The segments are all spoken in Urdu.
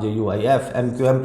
JUIF, MQM,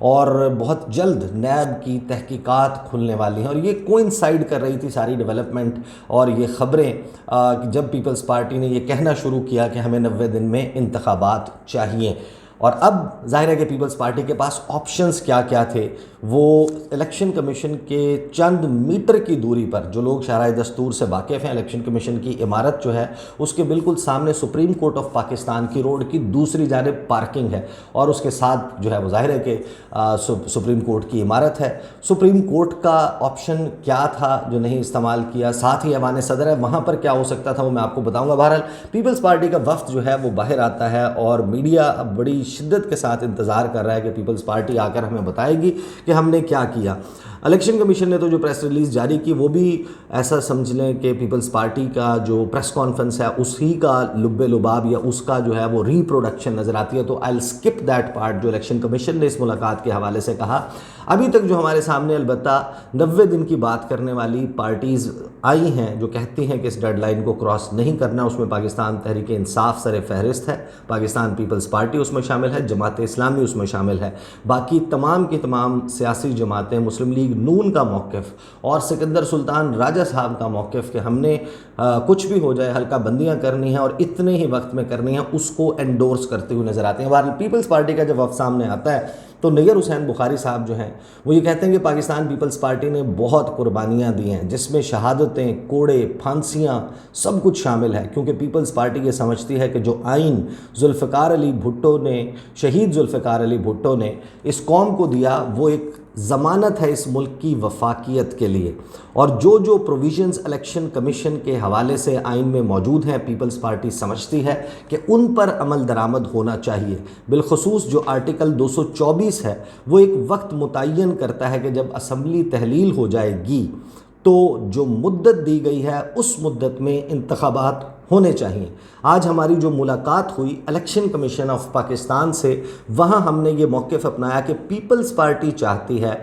اور بہت جلد نیب کی تحقیقات کھلنے والی ہیں، اور یہ کوئنسائڈ کر رہی تھی ساری ڈیولپمنٹ اور یہ خبریں جب پیپلز پارٹی نے یہ کہنا شروع کیا کہ ہمیں 90 دن میں انتخابات چاہیے۔ اور اب ظاہر ہے کہ پیپلز پارٹی کے پاس آپشنز کیا کیا تھے، وہ الیکشن کمیشن کے چند میٹر کی دوری پر، جو لوگ شاہراہ دستور سے واقف ہیں، الیکشن کمیشن کی عمارت جو ہے اس کے بالکل سامنے سپریم کورٹ آف پاکستان کی روڈ کی دوسری جانب پارکنگ ہے، اور اس کے ساتھ جو ہے وہ ظاہر ہے کہ سپریم کورٹ کی عمارت ہے۔ سپریم کورٹ کا آپشن کیا تھا جو نہیں استعمال کیا، ساتھ ہی ایوان صدر ہے، وہاں پر کیا ہو سکتا تھا وہ میں آپ کو بتاؤں گا۔ بہرحال پیپلز پارٹی کا وفد جو ہے وہ باہر آتا ہے اور میڈیا اب بڑی شدت کے ساتھ انتظار کر رہا ہے کہ پیپلز پارٹی آ کر ہمیں بتائے گی کہ ہم نے کیا کیا۔ الیکشن کمیشن نے تو جو پریس ریلیز جاری کی وہ بھی ایسا سمجھ لیں کہ پیپلز پارٹی کا جو پریس کانفرنس ہے اسی کا لب لباب یا اس کا جو ہے وہ ریپروڈکشن نظر آتی ہے، تو آئی ول اسکپ دیٹ پارٹ جو الیکشن کمیشن نے اس ملاقات کے حوالے سے کہا۔ ابھی تک جو ہمارے سامنے البتہ 90 دن کی بات کرنے والی پارٹیز آئی ہیں جو کہتی ہیں کہ اس ڈیڈ لائن کو کراس نہیں کرنا، اس میں پاکستان تحریک انصاف سر فہرست ہے، پاکستان پیپلز پارٹی اس میں شامل ہے، جماعت اسلامی اس میں شامل ہے، باقی تمام کی تمام سیاسی جماعتیں، مسلم لیگ نون کا موقف اور سکندر سلطان راجہ صاحب کا موقف کہ ہم نے کچھ بھی ہو جائے حلقہ بندیاں کرنی ہیں اور اتنے ہی وقت میں کرنی ہیں، اس کو انڈورس کرتے ہوئے نظر آتے ہیں۔ بہرحال پیپلز پارٹی کا جب وفد سامنے آتا ہے تو نیر حسین بخاری صاحب جو ہیں وہ یہ کہتے ہیں کہ پاکستان پیپلز پارٹی نے بہت قربانیاں دی ہیں، جس میں شہادتیں، کوڑے، پھانسیاں سب کچھ شامل ہے، کیونکہ پیپلز پارٹی یہ سمجھتی ہے کہ جو آئین ذوالفقار علی بھٹو نے، شہید ذوالفقار علی بھٹو نے اس قوم کو دیا، وہ ایک ضمانت ہے اس ملک کی وفاقیت کے لیے، اور جو پروویژنز الیکشن کمیشن کے حوالے سے آئین میں موجود ہیں پیپلز پارٹی سمجھتی ہے کہ ان پر عمل درآمد ہونا چاہیے۔ بالخصوص جو آرٹیکل 224 ہے وہ ایک وقت متعین کرتا ہے کہ جب اسمبلی تحلیل ہو جائے گی تو جو مدت دی گئی ہے اس مدت میں انتخابات ہونے چاہیے۔ آج ہماری جو ملاقات ہوئی الیکشن کمیشن آف پاکستان سے، وہاں ہم نے یہ موقف اپنایا کہ پیپلز پارٹی چاہتی ہے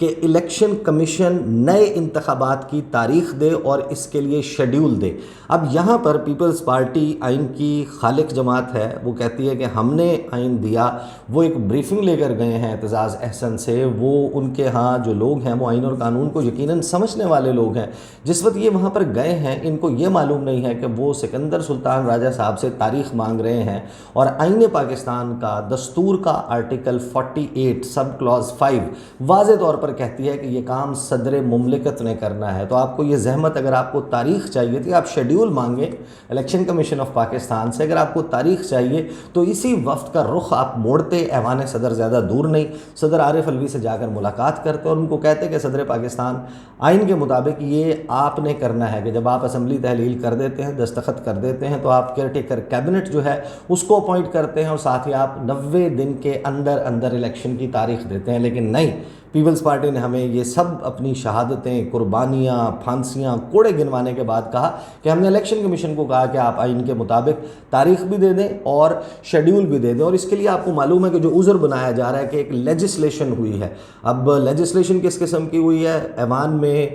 کہ الیکشن کمیشن نئے انتخابات کی تاریخ دے اور اس کے لیے شیڈیول دے۔ اب یہاں پر پیپلز پارٹی آئین کی خالق جماعت ہے، وہ کہتی ہے کہ ہم نے آئین دیا، وہ ایک بریفنگ لے کر گئے ہیں اعتزاز احسن سے، وہ ان کے ہاں جو لوگ ہیں وہ آئین اور قانون کو یقیناً سمجھنے والے لوگ ہیں، جس وقت یہ وہاں پر گئے ہیں ان کو یہ معلوم نہیں ہے کہ وہ سکندر سلطان راجہ صاحب سے تاریخ مانگ رہے ہیں، اور آئین پاکستان کا دستور کا آرٹیکل 48 سب کلاز 5 واضح طور پر کہتی ہے کہ یہ کام صدر مملکت نے کرنا ہے۔ تو آپ کو یہ زحمت، اگر آپ کو تاریخ چاہیے تھی، آپ شیڈیول مانگیں الیکشن کمیشن آف پاکستان سے، اگر آپ کو تاریخ چاہیے تو اسی وفد کا رخ آپ موڑتے، ایوان صدر زیادہ دور نہیں، صدر عارف علوی سے جا کر ملاقات کرتے اور ان کو کہتے کہ صدر پاکستان آئین کے مطابق یہ آپ نے کرنا ہے کہ جب آپ اسمبلی تحلیل کر دیتے ہیں، دستخط کر دیتے ہیں، تو آپ کیئر ٹیکر کیبنٹ جو ہے اس کو اپوائنٹ کرتے ہیں اور ساتھ ہی آپ 90 دن کے اندر الیکشن کی تاریخ دیتے ہیں۔ لیکن نہیں، پیپلز پارٹی نے ہمیں یہ سب اپنی شہادتیں، قربانیاں، پھانسیاں، کوڑے گنوانے کے بعد کہا کہ ہم نے الیکشن کمیشن کو کہا کہ آپ آئین کے مطابق تاریخ بھی دے دیں اور شیڈیول بھی دے دیں، اور اس کے لیے آپ کو معلوم ہے کہ جو عذر بنایا جا رہا ہے کہ ایک لیجسلیشن ہوئی ہے۔ اب لیجسلیشن کس قسم کی ہوئی ہے؟ ایوان میں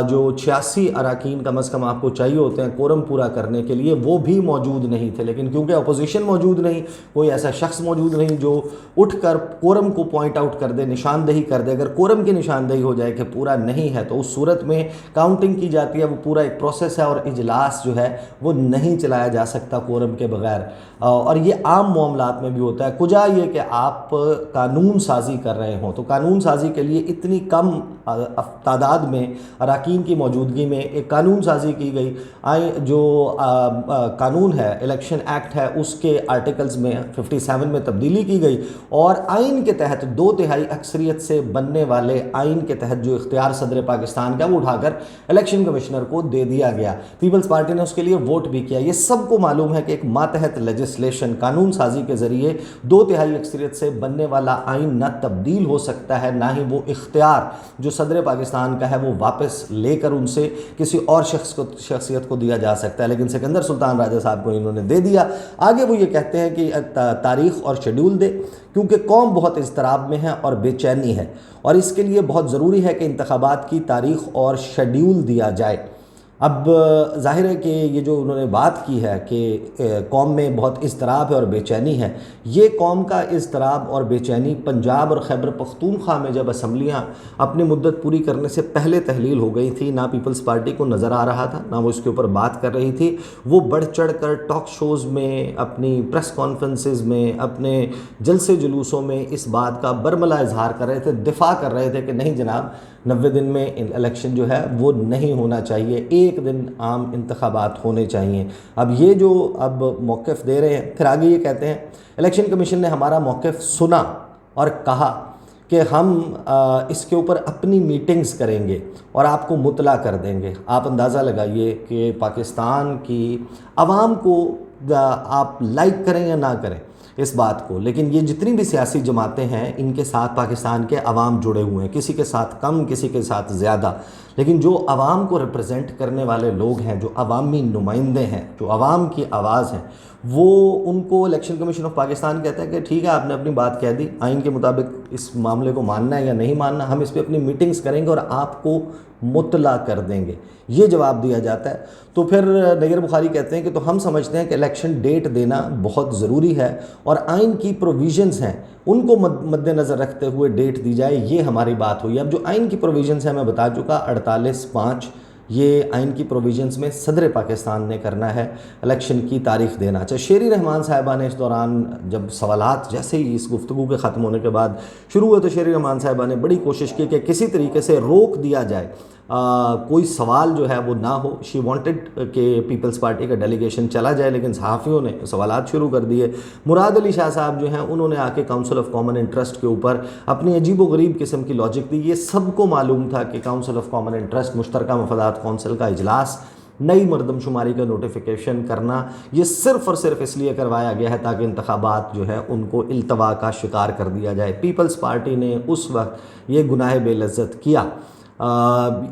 جو 86 اراکین کم از کم آپ کو چاہیے ہوتے ہیں کورم پورا کرنے کے لیے، وہ بھی موجود نہیں تھے، لیکن کیونکہ اپوزیشن موجود نہیں، کوئی ایسا شخص موجود نہیں جو اٹھ کر کورم کو پوائنٹ آؤٹ کر دے، نشاندہی کر دے، اگر کورم کی نشاندہی ہو جائے کہ پورا نہیں ہے تو اس صورت میں کاؤنٹنگ کی جاتی ہے، وہ پورا ایک پروسیس ہے اور اجلاس جو ہے وہ نہیں چلایا جا سکتا کورم کے بغیر، اور یہ عام معاملات میں بھی ہوتا ہے۔ کجا یہ کہ آپ قانون سازی کر رہے ہوں، تو قانون سازی کے لیے اتنی کم تعداد میں اراکین کی موجودگی میں ایک قانون سازی کی گئی، جو قانون ہے الیکشن ایکٹ ہے اس کے آرٹیکلز میں 57 میں تبدیلی کی گئی، اور آئین کے تحت 2/3 اکثریت سے بننے والے آئین کے تحت جو اختیار صدر پاکستان کا وہ اٹھا کر الیکشن کمشنر کو دے دیا گیا۔ پیپلز پارٹی نے اس کے لیے ووٹ بھی کیا۔ یہ سب کو معلوم ہے کہ ایک ماتحت لیجسلیشن، قانون سازی کے ذریعے 2/3 اکثریت سے بننے والا آئین نہ تبدیل ہو سکتا ہے، نہ ہی وہ اختیار جو صدر پاکستان کا ہے وہ واپس لے کر ان سے کسی اور شخصیت کو دیا جا سکتا ہے، لیکن سکندر سلطان راجہ صاحب کو انہوں نے دے دیا۔ آگے وہ یہ کہتے ہیں کہ تاریخ اور شیڈیول دے، کیونکہ قوم بہت اضطراب میں ہے اور بے چینی ہے، اور اس کے لیے بہت ضروری ہے کہ انتخابات کی تاریخ اور شیڈیول دیا جائے۔ اب ظاہر ہے کہ یہ جو انہوں نے بات کی ہے کہ قوم میں بہت اضطراب ہے اور بے چینی ہے، یہ قوم کا اضطراب اور بے چینی پنجاب اور خیبر پختونخوا میں جب اسمبلیاں اپنی مدت پوری کرنے سے پہلے تحلیل ہو گئی تھی، نہ پیپلز پارٹی کو نظر آ رہا تھا، نہ وہ اس کے اوپر بات کر رہی تھی، وہ بڑھ چڑھ کر ٹاک شوز میں، اپنی پریس کانفرنسز میں، اپنے جلسے جلوسوں میں اس بات کا برملا اظہار کر رہے تھے، دفاع کر رہے تھے کہ نہیں جناب، 90 دن میں الیکشن جو ہے وہ نہیں ہونا چاہیے، ایک دن عام انتخابات ہونے چاہیے۔ اب یہ جو اب موقف دے رہے ہیں، پھر آگے یہ کہتے ہیں الیکشن کمیشن نے ہمارا موقف سنا اور کہا کہ ہم اس کے اوپر اپنی میٹنگز کریں گے اور آپ کو مطلع کر دیں گے۔ آپ اندازہ لگائیے کہ پاکستان کی عوام کو آپ لائک کریں یا نہ کریں اس بات کو، لیکن یہ جتنی بھی سیاسی جماعتیں ہیں ان کے ساتھ پاکستان کے عوام جڑے ہوئے ہیں، کسی کے ساتھ کم، کسی کے ساتھ زیادہ، لیکن جو عوام کو ریپرزینٹ کرنے والے لوگ ہیں، جو عوامی نمائندے ہیں، جو عوام کی آواز ہیں، وہ ان کو الیکشن کمیشن آف پاکستان کہتا ہے کہ ٹھیک ہے، آپ نے اپنی بات کہہ دی، آئین کے مطابق اس معاملے کو ماننا ہے یا نہیں ماننا، ہم اس پہ اپنی میٹنگز کریں گے اور آپ کو مطلع کر دیں گے، یہ جواب دیا جاتا ہے۔ تو پھر نیر بخاری کہتے ہیں کہ تو ہم سمجھتے ہیں کہ الیکشن ڈیٹ دینا بہت ضروری ہے اور آئین کی پروویژنز ہیں ان کو مد نظر رکھتے ہوئے ڈیٹ دی جائے، یہ ہماری بات ہوئی۔ اب جو آئین کی پروویژنز ہیں میں بتا چکا، 48(5) یہ آئین کی پروویژنز میں صدر پاکستان نے کرنا ہے الیکشن کی تاریخ دینا۔ اچھا، شیری رحمان صاحبہ نے اس دوران جب سوالات جیسے ہی اس گفتگو کے ختم ہونے کے بعد شروع ہوئے تو شیری رحمان صاحبہ نے بڑی کوشش کی کہ کسی طریقے سے روک دیا جائے، کوئی سوال جو ہے وہ نہ ہو۔ شی وانٹڈ کہ پیپلز پارٹی کا ڈیلیگیشن چلا جائے، لیکن صحافیوں نے سوالات شروع کر دیے۔ مراد علی شاہ صاحب جو ہیں انہوں نے آ کے کاؤنسل آف کامن انٹرسٹ کے اوپر اپنی عجیب و غریب قسم کی لاجک دی۔ یہ سب کو معلوم تھا کہ کاؤنسل آف کامن انٹرسٹ، مشترکہ مفادات کونسل کا اجلاس، نئی مردم شماری کا نوٹیفیکیشن کرنا، یہ صرف اور صرف اس لیے کروایا گیا ہے تاکہ انتخابات جو ہے ان کو التوا کا شکار کر دیا جائے۔ پیپلز پارٹی نے اس وقت یہ گناہ بے لذت کیا،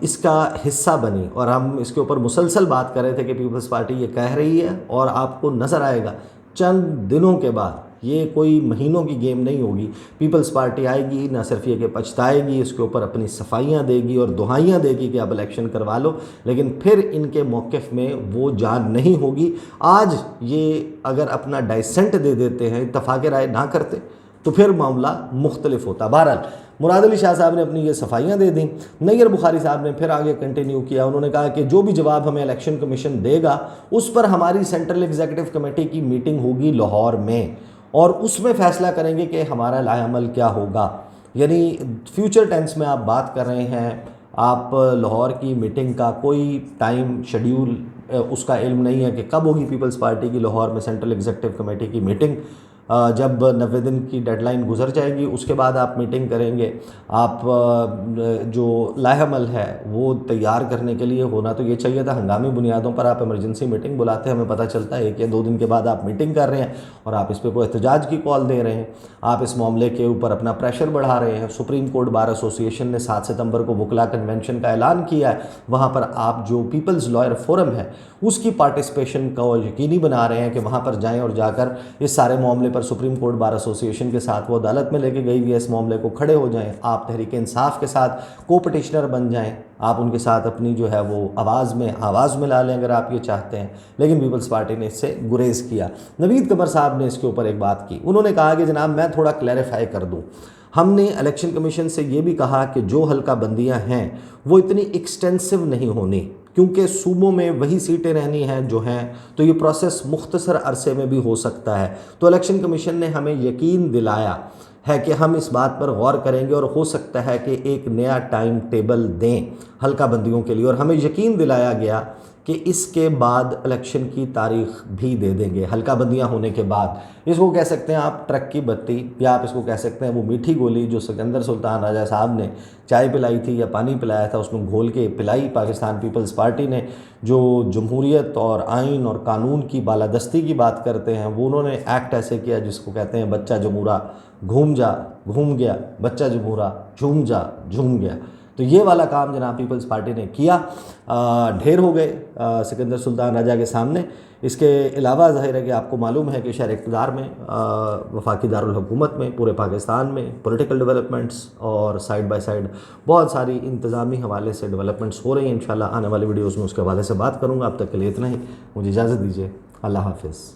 اس کا حصہ بنی، اور ہم اس کے اوپر مسلسل بات کر رہے تھے کہ پیپلز پارٹی یہ کہہ رہی ہے اور آپ کو نظر آئے گا چند دنوں کے بعد، یہ کوئی مہینوں کی گیم نہیں ہوگی، پیپلز پارٹی آئے گی، نہ صرف یہ کہ پچھتائے گی، اس کے اوپر اپنی صفائیاں دے گی اور دہائیاں دے گی کہ اب الیکشن کروا لو، لیکن پھر ان کے موقف میں وہ جان نہیں ہوگی۔ آج یہ اگر اپنا ڈائسنٹ دے دیتے ہیں، اتفاق رائے نہ کرتے، تو پھر معاملہ مختلف ہوتا۔ بہرحال مراد علی شاہ صاحب نے اپنی یہ صفائیاں دے دیں۔ نیر بخاری صاحب نے پھر آگے کنٹینیو کیا، انہوں نے کہا کہ جو بھی جواب ہمیں الیکشن کمیشن دے گا اس پر ہماری سینٹرل ایگزیکٹو کمیٹی کی میٹنگ ہوگی لاہور میں، اور اس میں فیصلہ کریں گے کہ ہمارا لائحہ عمل کیا ہوگا۔ یعنی فیوچر ٹینس میں آپ بات کر رہے ہیں، آپ لاہور کی میٹنگ کا کوئی ٹائم شیڈیول اس کا علم نہیں ہے کہ کب ہوگی پیپلز پارٹی کی لاہور میں سینٹرل ایگزیکٹو کمیٹی کی میٹنگ۔ جب 90 دن کی ڈیڈ لائن گزر جائے گی اس کے بعد آپ میٹنگ کریں گے۔ آپ جو لائحہ عمل ہے وہ تیار کرنے کے لیے ہونا تو یہ چاہیے تھا، ہنگامی بنیادوں پر آپ ایمرجنسی میٹنگ بلاتے ہیں، ہمیں پتہ چلتا ہے 1 یا 2 دن کے بعد آپ میٹنگ کر رہے ہیں اور آپ اس پہ کوئی احتجاج کی کال دے رہے ہیں، آپ اس معاملے کے اوپر اپنا پریشر بڑھا رہے ہیں۔ سپریم کورٹ بار ایسوسی ایشن نے 7 ستمبر کو وکلا کنونشن کا اعلان کیا ہے، وہاں پر آپ جو پیپلز لائر فورم ہے اس کی پارٹیسپیشن کو یقینی بنا رہے ہیں کہ وہاں پر جائیں اور جا کر اس سارے معاملے پر سپریم کورٹ بار ایسوسی ایشن کے ساتھ وہ عدالت میں لے کے گئی ہوئی ہے، اس معاملے کو کھڑے ہو جائیں، آپ تحریک انصاف کے ساتھ کو پٹیشنر بن جائیں، آپ ان کے ساتھ اپنی جو ہے وہ آواز ملا لیں اگر آپ یہ چاہتے ہیں۔ لیکن پیپلز پارٹی نے اس سے گریز کیا۔ نوید قمر صاحب نے اس کے اوپر ایک بات کی، انہوں نے کہا کہ جناب میں تھوڑا کلیریفائی کر دوں، ہم نے الیکشن کمیشن سے یہ بھی کہا کہ جو حلقہ بندیاں ہیں وہ اتنی ایکسٹینسو نہیں ہونی، کیونکہ صوبوں میں وہی سیٹیں رہنی ہیں جو ہیں، تو یہ پروسیس مختصر عرصے میں بھی ہو سکتا ہے۔ تو الیکشن کمیشن نے ہمیں یقین دلایا ہے کہ ہم اس بات پر غور کریں گے اور ہو سکتا ہے کہ ایک نیا ٹائم ٹیبل دیں حلقہ بندیوں کے لیے، اور ہمیں یقین دلایا گیا کہ اس کے بعد الیکشن کی تاریخ بھی دے دیں گے، حلقہ بندیاں ہونے کے بعد۔ اس کو کہہ سکتے ہیں آپ ٹرک کی بتی، یا آپ اس کو کہہ سکتے ہیں وہ میٹھی گولی جو سکندر سلطان راجہ صاحب نے چائے پلائی تھی یا پانی پلایا تھا، اس میں گھول کے پلائی پاکستان پیپلز پارٹی نے۔ جو جمہوریت اور آئین اور قانون کی بالادستی کی بات کرتے ہیں، وہ انہوں نے ایکٹ ایسے کیا جس کو کہتے ہیں بچہ جمہورا گھوم جا گھوم گیا، بچہ جمہورا جھوم جا جھوم گیا۔ تو یہ والا کام جناب پیپلز پارٹی نے کیا، ڈھیر ہو گئے سکندر سلطان راجہ کے سامنے۔ اس کے علاوہ ظاہر ہے کہ آپ کو معلوم ہے کہ شہر اقتدار میں، وفاقی دارالحکومت میں، پورے پاکستان میں پولیٹیکل ڈیولپمنٹس اور سائیڈ بائی سائیڈ بہت ساری انتظامی حوالے سے ڈیولپمنٹس ہو رہی ہیں۔ انشاءاللہ آنے والی ویڈیوز میں اس کے حوالے سے بات کروں گا۔ اب تک کے لیے اتنا ہی، مجھے اجازت دیجیے، اللہ حافظ۔